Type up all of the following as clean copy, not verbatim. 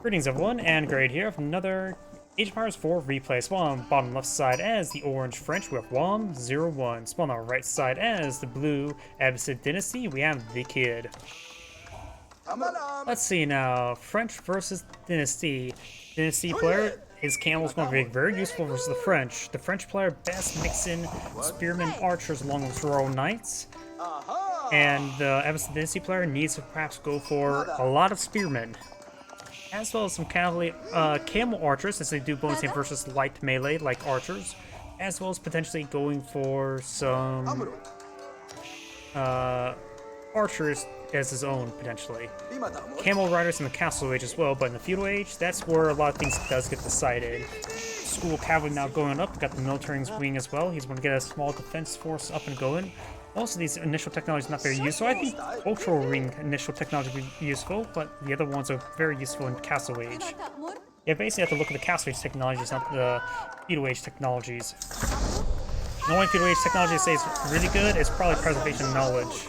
Greetings everyone, and Grade here with another Age of Empires 4 replay. Spawn on the bottom left side as the orange French, we have Wam01. Spawn on the right side as the blue Abbasid Dynasty, we have the Kid. Let's see now, French versus Dynasty. Dynasty player, his camels going to be very useful versus the French. The French player best mixing spearmen archers along with royal knights. And the Abbasid Dynasty player needs to perhaps go for a lot of spearmen, as well as some camel archers, since they do bonus aim versus light melee like archers, as well as potentially going for some archers as his own, potentially. Camel riders in the castle age as well, but in the feudal age, that's where a lot of things does get decided. School cavalry now going up, got the military wing as well. He's going to get a small defense force up and going. Also, these initial technologies not very useful. I think cultural ring initial technology would be useful, but the other ones are very useful in Castle Age. Yeah, basically have to look at the Castle Age technologies, not the Feudal Age technologies. The only Feudal Age technology I say is really good is probably Preservation Knowledge.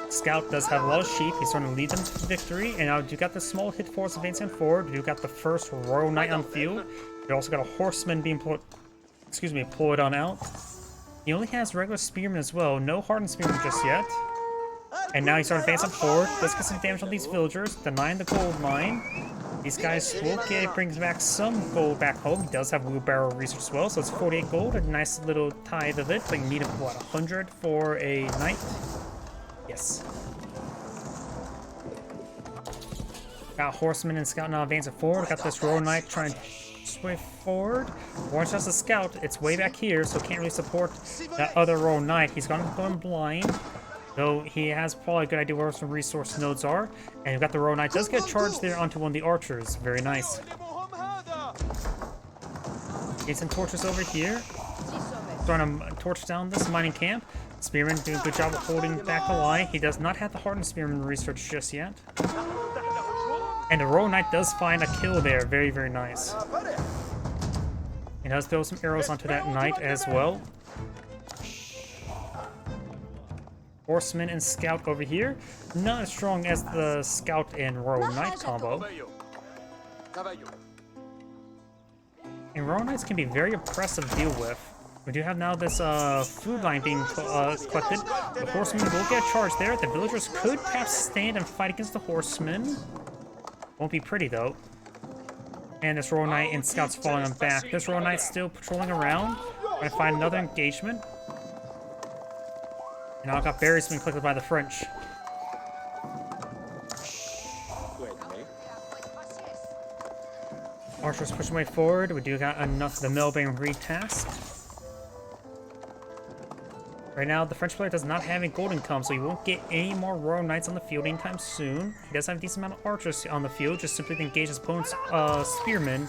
Scout does have a lot of sheep. He's trying to lead them to victory, and now you got the small hit force advancing forward. You got the first Royal Knight on the field. You also got a Horseman being pulled on out. He only has regular spearmen as well, no hardened spearmen just yet. And now he starts advancing forward. Let's get some damage on these villagers, denying the gold mine. These guys will brings back some gold back home. He does have wheelbarrow research as well, so it's 48 gold, a nice little tithe of it. But you need what, 100 for a knight? Yes. Got horsemen and scout now advancing forward. Got this royal knight trying to sway forward. Orange has a scout. It's way back here, so can't really support that other royal knight. He's going blind, though he has probably a good idea where some resource nodes are. And you've got the royal knight does get charged there onto one of the archers. Very nice. Get some torches over here. Trying to torch down this mining camp. Spearman doing a good job of holding back the line. He does not have the hardened spearman research just yet. And the Royal Knight does find a kill there. Very, very nice. He does throw some arrows onto that knight as well. Horseman and Scout over here. Not as strong as the Scout and Royal Knight combo. And Royal Knights can be very oppressive to deal with. We do have now this food line being collected. The Horsemen will get charged there. The villagers could perhaps stand and fight against the Horsemen. Won't be pretty though. And this Royal Knight and Scout's falling on back. This Royal Knight's still patrolling around. Trying to find another engagement. And now I got berries being collected by the French. Archers pushing way forward. We do got enough of the mill being retasked. Right now, the French player does not have a gold income, so he won't get any more Royal Knights on the field anytime soon. He does have a decent amount of archers on the field, just simply to engage his opponent's spearmen.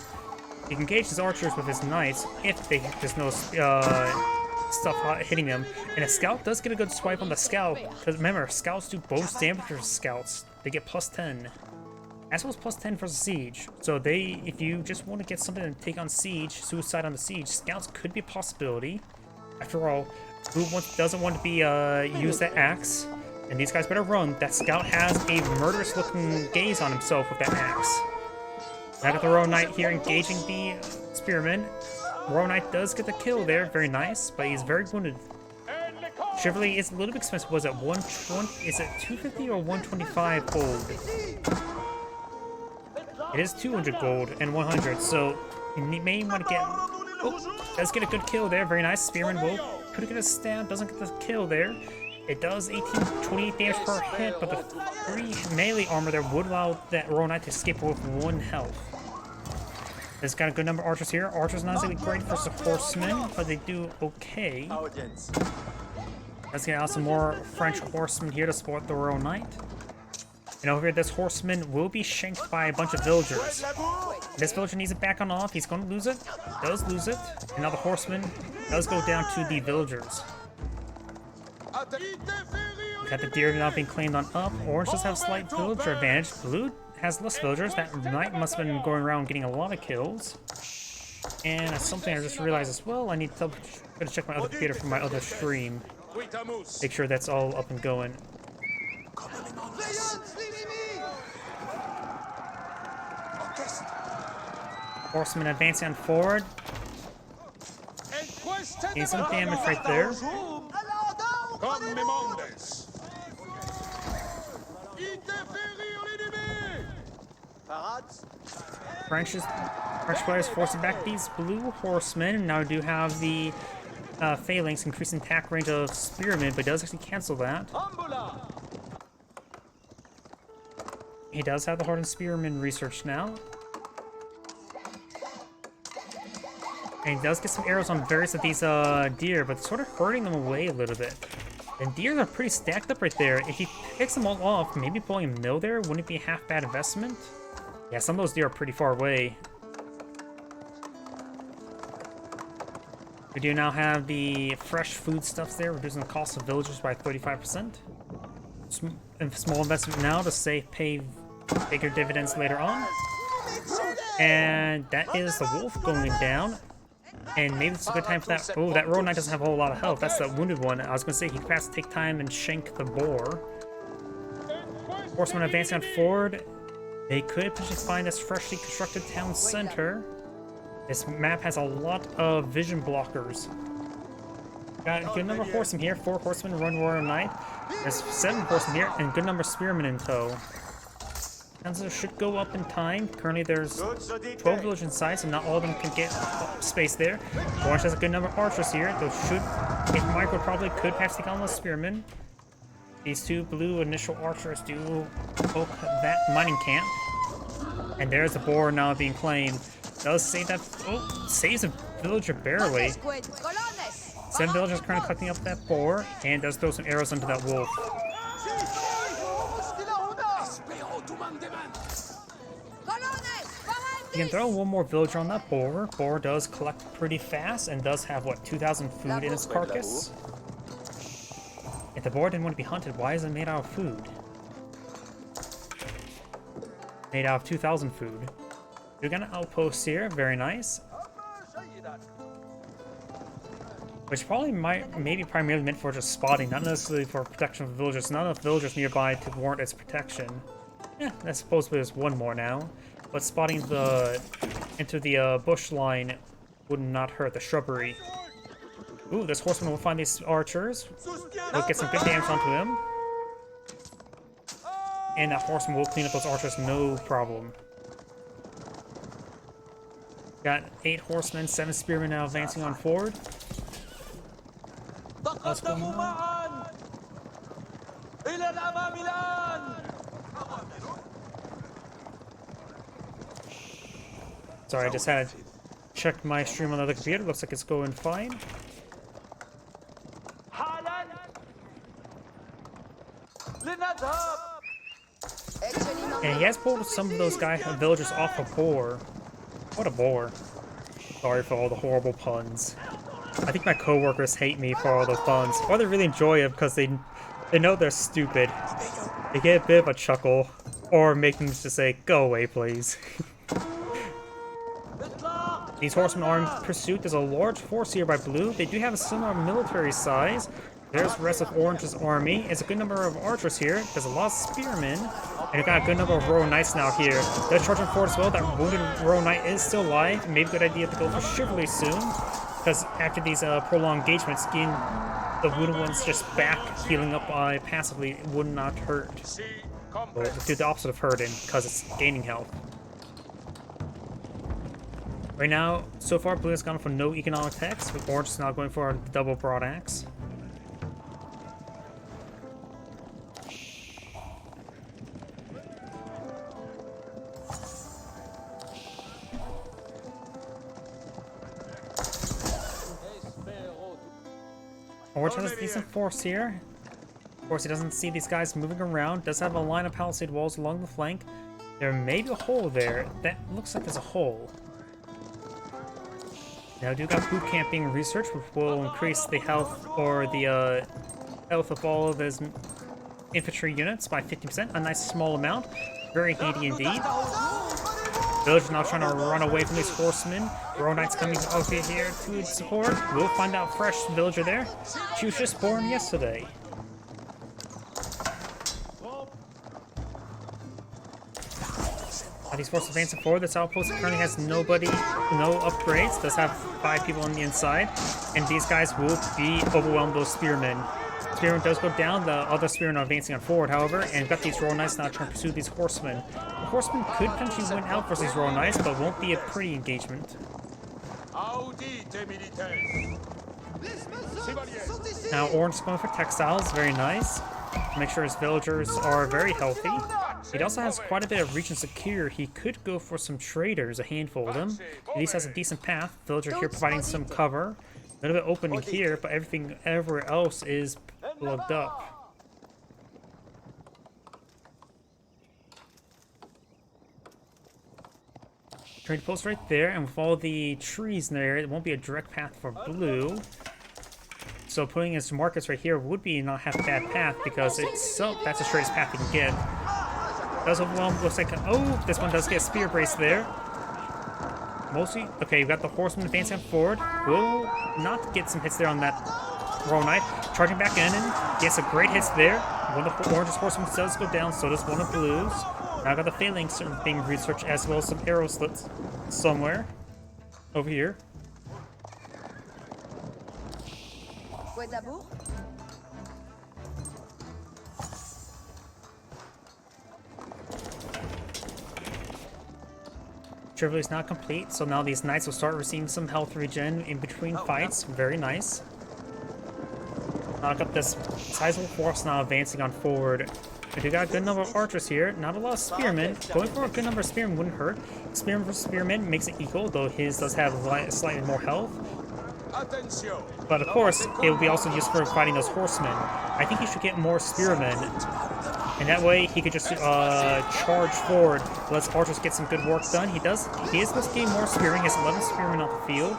He can engage his archers with his knights if there's no stuff hitting them. And a scout does get a good swipe on the scout, because remember, scouts do bonus damage for scouts. They get plus 10. As well as plus 10 for the siege. So if you just want to get something to take on siege, suicide on the siege, scouts could be a possibility. After all, who doesn't want to be use that axe? And these guys better run. That scout has a murderous looking gaze on himself with that axe. Now got the Royal Knight here engaging the spearman. Royal Knight does get the kill there, very nice, but he's very wounded. Chivalry is a little bit expensive. Was it 120? Is it 250 or 125 gold? It is 200 gold and 100, so you may want to get. Oh, does get a good kill there, very nice. Spearman will could get a stab, doesn't get the kill there. It does 28 damage per hit, but the 3 melee armor there would allow that Royal Knight to escape with 1 health. It's got a good number of archers here. Archers not necessarily great versus horsemen, but they do okay. Let's get out some more French horsemen here to support the Royal Knight. And over here, this horseman will be shanked by a bunch of villagers. This villager needs it back on off. He's going to lose it. Does lose it. And now the horseman does go down to the villagers. Got the deer now being claimed on up. Orange does have slight villager advantage. Blue has less villagers. That knight must have been going around getting a lot of kills. And that's something I just realized as well. I need to check my other computer for my other stream. Make sure that's all up and going. Horsemen advancing on forward. Getting some damage right there. French players forcing back these blue horsemen. Now we do have the phalanx increasing attack range of spearmen, but he does actually cancel that. He does have the hardened spearmen research now. And he does get some arrows on various of these deer, but it's sort of hurting them away a little bit. And deer are pretty stacked up right there. If he picks them all off, maybe pulling a mill there wouldn't be a half bad investment. Yeah, some of those deer are pretty far away. We do now have the fresh foodstuffs there, reducing the cost of villagers by 35%. Small investment now to pay bigger dividends later on. And that is the wolf going down. And maybe it's a good time for that. Oh, that road knight doesn't have a whole lot of health. That's the wounded one. I was going to say he could perhaps take time and shank the boar. Horsemen advancing on forward. They could potentially find this freshly constructed town center. This map has a lot of vision blockers. Got a good number of horsemen here. 4 horsemen, 1 royal knight. There's 7 horsemen here, and a good number of spearmen in tow. Council should go up in time. Currently there's 12 villages inside, so not all of them can get space there. Orange has a good number of archers here. Those should, if Michael probably could perhaps take on the spearmen. These 2 blue initial archers do poke that mining camp. And there's a boar now being claimed. Does save that, saves a villager barely. 7 villagers currently collecting up that boar, and does throw some arrows into that wolf. You can throw 1 more villager on that boar. Boar does collect pretty fast and does have, what, 2,000 food in its carcass? If the boar didn't want to be hunted, why is it made out of food? Made out of 2,000 food. We got an outpost here, very nice. Which probably maybe primarily meant for just spotting, not necessarily for protection of villagers. Not enough villagers nearby to warrant its protection. Yeah, I suppose there's 1 more now. But spotting into the bush line would not hurt the shrubbery. Ooh, this horseman will find these archers. We'll get some good damage onto him. And that horseman will clean up those archers, no problem. Got 8 horsemen, 7 spearmen now advancing on forward. What's going on? Sorry, I just had to check my stream on the other computer. Looks like it's going fine. And he has pulled some of those villagers off a boar. What a boar. Sorry for all the horrible puns. I think my coworkers hate me for all the puns. Or they really enjoy it because they know they're stupid. They get a bit of a chuckle. Or make them just say, go away please. These horsemen are in pursuit. There's a large force here by blue. They do have a similar military size. There's the rest of Orange's army. It's a good number of archers here. There's a lot of spearmen. And we've got a good number of royal knights now here. They're charging forward as well. That wounded royal knight is still alive. Maybe a good idea to go for chivalry soon. Because after these prolonged engagements, getting the wounded ones just back, healing up passively would not hurt. We'll do the opposite of hurting, because it's gaining health. Right now, so far, blue has gone for no economic tax, with orange is now going for a double broad axe. Orange has a decent force here. Of course, he doesn't see these guys moving around. Does have a line of palisade walls along the flank. There may be a hole there. That looks like there's a hole. Now, I do got boot camping research, which will increase the health or the health of all of his infantry units by 50%. A nice small amount. Very handy indeed. Villagers now trying to run away from these horsemen. Royal Knights coming over here to support. We'll find out fresh villager there. She was just born yesterday. These forces advancing forward. This outpost currently has nobody, no upgrades. Does have 5 people on the inside. And these guys will be overwhelmed those spearmen. Spearman does go down. The other spearmen are advancing on forward, however. And we've got these Royal Knights now trying to pursue these horsemen. The horsemen could potentially win out versus these Royal Knights, but won't be a pretty engagement. Now Orange is going for textiles. Very nice. Make sure his villagers are very healthy. He also has quite a bit of region secure. He could go for some traders, a handful of them. At least has a decent path. Villager here providing some cover. A little bit opening here, but everything everywhere else is plugged up. Trade post right there, and with all the trees there, it won't be a direct path for blue. So putting his markets right here would be not have a bad path because that's the straightest path you can get. Does overwhelm, looks like, oh, this one does get a spear brace there. Mostly, okay, you've got the horseman advancing forward. Will not get some hits there on that Royal Knight. Charging back in and gets some great hits there. One of the orange's horsemen does go down, so does one of blue's. Now I got the phalanx being researched as well as some arrow slits somewhere over here. Trivia is not complete, so now these knights will start receiving some health regen in between fights. Very nice. Now I got this sizable force now advancing on forward. We do got a good number of archers here, not a lot of spearmen. Going for a good number of spearmen wouldn't hurt. Spearman versus spearman makes it equal, though his does have slightly more health. But of course, it will be also used for fighting those horsemen. I think he should get more spearmen. And that way, he could just charge forward, let archers get some good work done. He is supposed to gain more spearing. He has 11 spearmen on the field.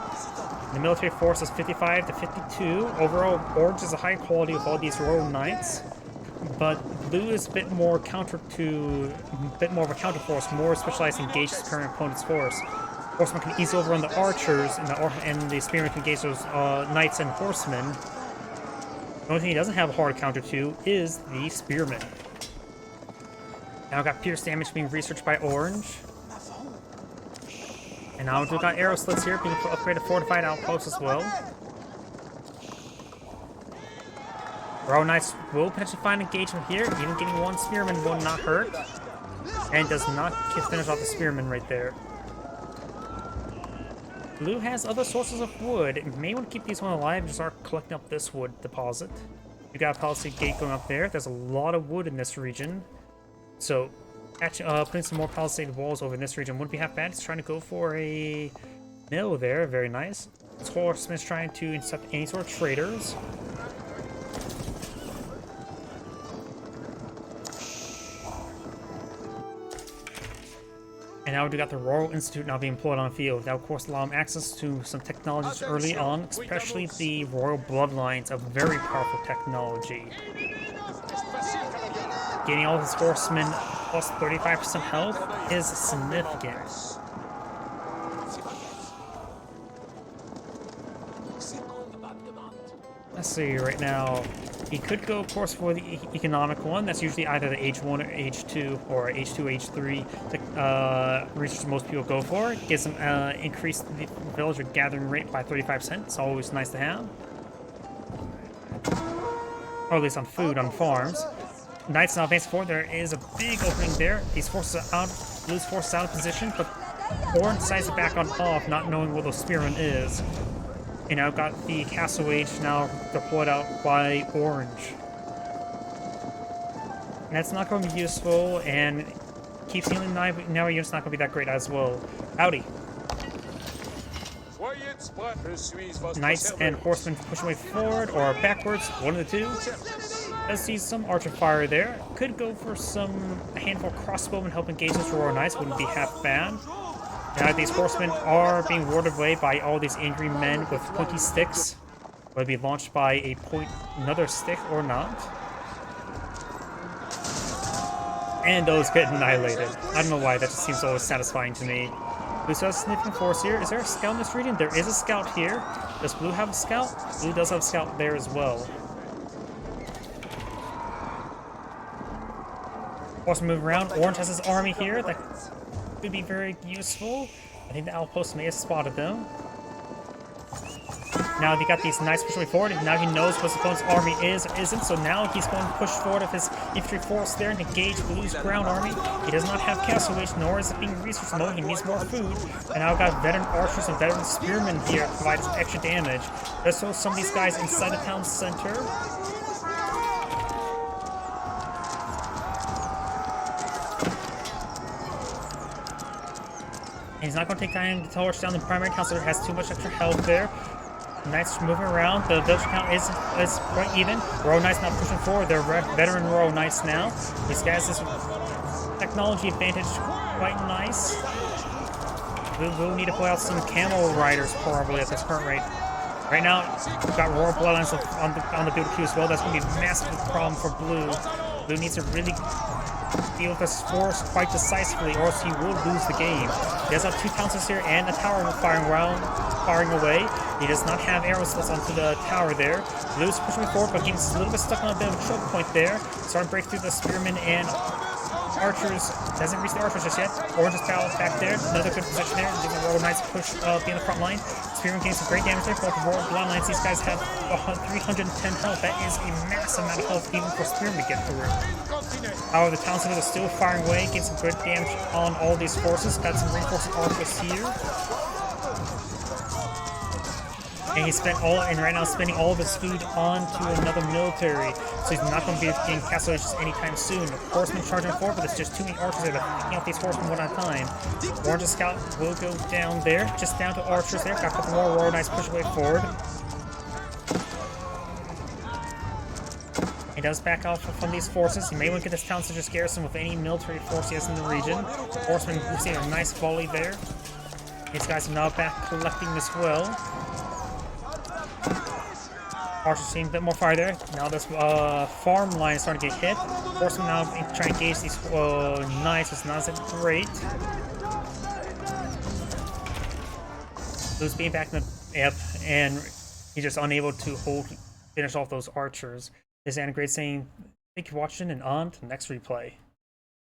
The military force is 55 to 52. Overall, Orange is a high quality with all these Royal Knights. But Blue is a bit more of a counter force, more specialized to engage his current opponent's force. Horsemen can ease over on the archers, and the spearmen can engage those knights and horsemen. The only thing he doesn't have a hard counter to is the spearmen. Now I've got pierce damage being researched by Orange. And now we've got arrow slits here being upgraded fortified outposts as well. Royal Knights will potentially find engagement here. Even getting one spearman will not hurt. And does not finish off the spearman right there. Blue has other sources of wood. It may want to keep these one alive and just start collecting up this wood deposit. You got a palisade gate going up there. There's a lot of wood in this region. So, putting some more palisade walls over in this region wouldn't be half bad. He's trying to go for a mill there. Very nice. This horseman's trying to intercept any sort of traders. And now we've got the Royal Institute now being employed on the field. That will, of course, allow him access to some technologies early on, especially the Royal Bloodlines, a very powerful technology. Getting all his horsemen plus 35% health is significant. Let's see, right now, he could go, of course, for the economic one. That's usually either the Age 1 or Age 2, or Age 2, Age 3 research most people go for. It gives them increase the villager gathering rate by 35%. It's always nice to have. Or at least on food, on farms. Knights now advancing forward. There is a big opening there. These forces are out, Blue's forces out of position, but Orange decides to back on off, not knowing where those spearmen is. And now got the Castle Age now deployed out by Orange. And that's not going to be useful, and keeps healing now unit's not going to be that great as well. Howdy. Knights and horsemen push away forward or backwards, one of the two. Let's see some archer fire there. Could go for a handful of crossbowmen help engage those Royal Knights, wouldn't be half bad. Now these horsemen are being warded away by all these angry men with pointy sticks. Will it be launched by another stick or not? And those get annihilated. I don't know why, that just seems always satisfying to me. Blue still has a significant force here. Is there a scout in this region? There is a scout here. Does Blue have a scout? Blue does have a scout there as well. Horsemen move around. Orange has his army here. could be very useful. I think the outpost may have spotted them. Now they got these nice push way forward, and now he knows what his opponent's army is or isn't, so now he's going to push forward with his infantry force there and engage Blue's ground army. He does not have castle wage, nor is it being researched mode. He needs more food. And now I've got veteran archers and veteran spearmen here to provide some extra damage. Let's throw some of these guys inside the town center. And he's not going to take time to torch down. The primary councilor has too much extra health there. Knights moving around. The village count is quite even. Royal Knights now pushing forward. They're veteran Royal Knights now. These guys, this technology advantage quite nice. We'll need to pull out some camel riders probably at this current rate. Right now, we've got Royal Bloodlines on the build queue as well. That's going to be a massive problem for Blue. Blue needs to really deal with this force quite decisively, or else he will lose the game. He does have 2 councils here and a tower firing away. He does not have arrow slits onto the tower there. Blue's pushing forward, but he's a little bit stuck on a bit of a choke point there. Starting to break through the spearmen and archers. Doesn't reach the archers just yet. Orange is back there. Another good position there. Giving the Royal Knights push be in the front line. Spearmen getting some great damage there. Both the Royal Bloodlines, these guys have 310 health. That is a massive amount of health even for spearmen to get through. However, the town center is still firing away, getting some good damage on all these forces. Got some reinforcing archers here. And right now spending all of his food onto another military. So he's not going to be getting castle ages anytime soon. Horsemen charging forward, but there's just too many archers there to picking out these horsemen one at a time. Orange Scout will go down there, just down to archers there. Got a couple more Royal Knights push away forward. He does back off from these forces. He may want to get this town center garrison with any military force he has in the region. Horsemen receiving a nice volley there. These guys are now back collecting as well. Archers seeing a bit more fire there. Now this farm line is starting to get hit. Horsemen now trying to engage these knights. It's not as great. Blue's being back in the app, and he's just unable to finish off those archers. This is Anna Great saying, thank you for watching, and on to the next replay.